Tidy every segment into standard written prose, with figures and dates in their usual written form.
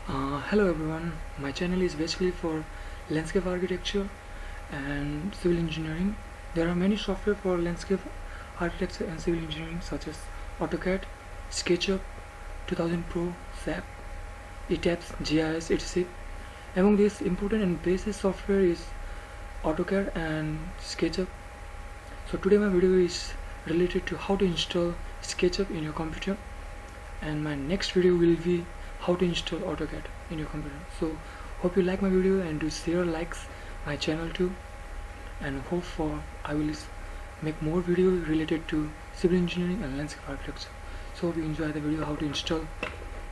Hello everyone, my channel is basically for landscape architecture and civil engineering. There are many software for landscape architecture and civil engineering such as AutoCAD, Sketchup, 2000 Pro, SAP, ETABS, GIS, etc. Among these important and basic software is AutoCAD and Sketchup. So today my video is related to how to install Sketchup in your computer, and my next video will be how to install AutoCAD in your computer. So hope you like my video and do share, likes my channel too, and hope for I will make more videos related to civil engineering and landscape architecture. So hope you enjoy the video how to install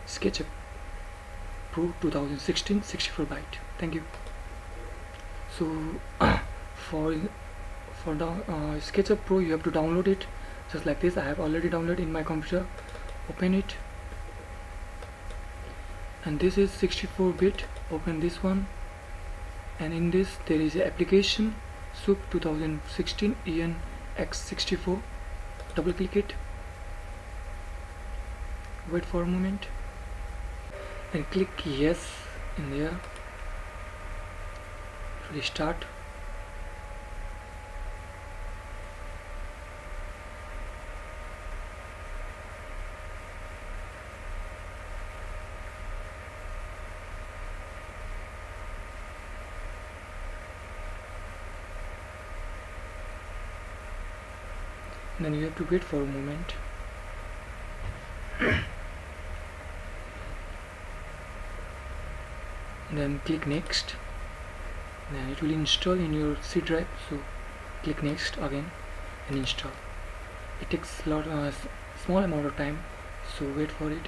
SketchUp Pro 2016 64-byte. Thank you. So for the SketchUp Pro, you have to download it just like this. I have already downloaded in my computer. Open it, and this is 64-bit. Open this one, and in this there is an application SUP 2016 ENX64. Double click it, wait for a moment, and click yes in there. Restart. Then you have to wait for a moment. Then click next. Then it will install in your C drive. So click next again and install. It takes a lot small amount of time, so wait for it.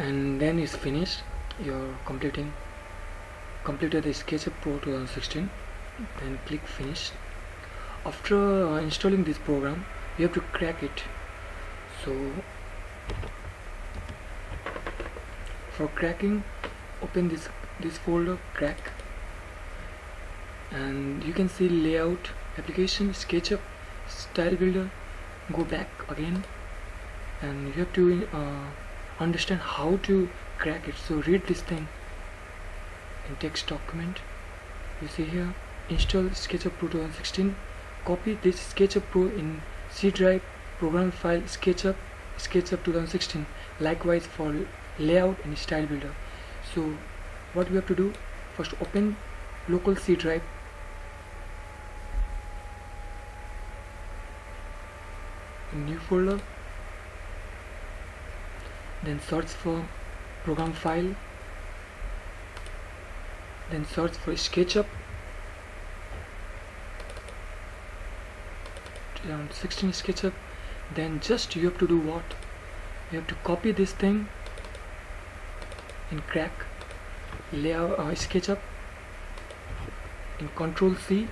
And then it's finished. You're completed the SketchUp Pro 2016. Then click finish. After installing this program, you have to crack it. So for cracking, open this folder, crack, and you can see layout, application, SketchUp, style builder. Go back again, and you have to understand how to crack it. So read this thing in text document. You see here, install SketchUp Pro 2016. Copy this SketchUp Pro in C drive, program file SketchUp 2016. Likewise for layout and style builder. So what we have to do, first open local C drive, new folder, then search for program file, then search for SketchUp 2016 SketchUp. Then just you have to do what? You have to copy this thing in crack, layout SketchUp in Control C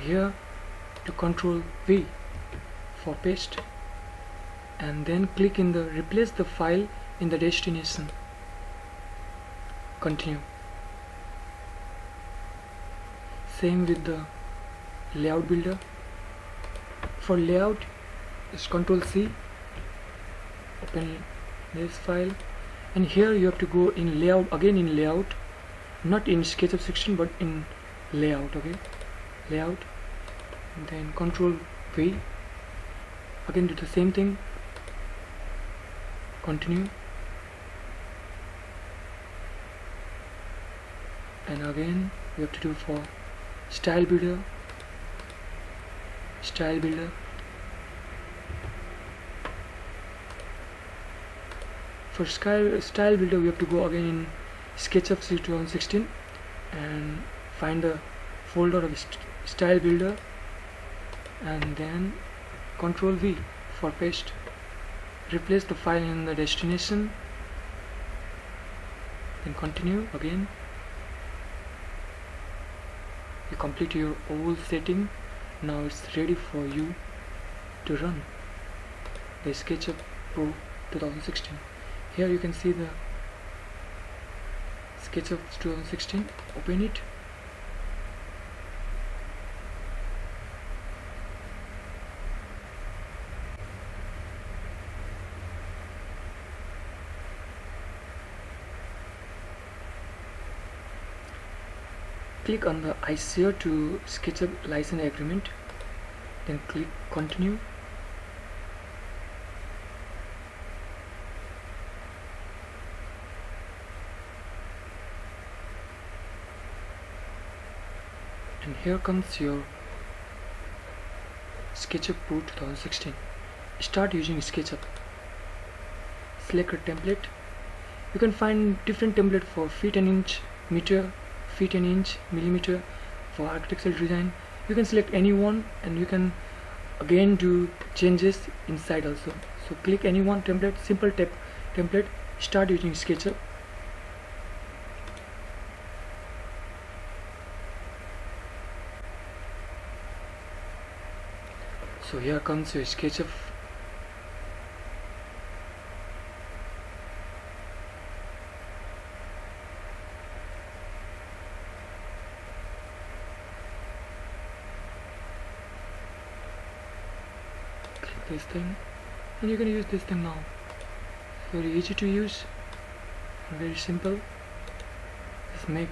here to Control V for paste, and then click in the replace the file in the destination. Continue. Same with the layout builder. For layout is Control C, open this file, and here you have to go in layout, again in layout, not in SketchUp section but in layout. Okay, layout, and then Control V, again do the same thing, continue, and again we have to do for style builder, for style builder we have to go again in SketchUp 2016 and find the folder of style builder, and then Control V for paste, replace the file in the destination, then continue again. You complete your whole setting. Now it's ready for you to run the SketchUp Pro 2016. Here you can see the SketchUp 2016. Open it. Click on the I share to SketchUp license agreement, then click continue. And here comes your SketchUp Pro 2016. Start using SketchUp. Select a template. You can find different template for feet and inch, meter, feet and inch, millimeter. For architectural design you can select any one, and you can again do changes inside also. So click any one template, simple template, start using SketchUp. So here comes your SketchUp. Click this thing, and you can use this thing now. Very easy to use and very simple. Just make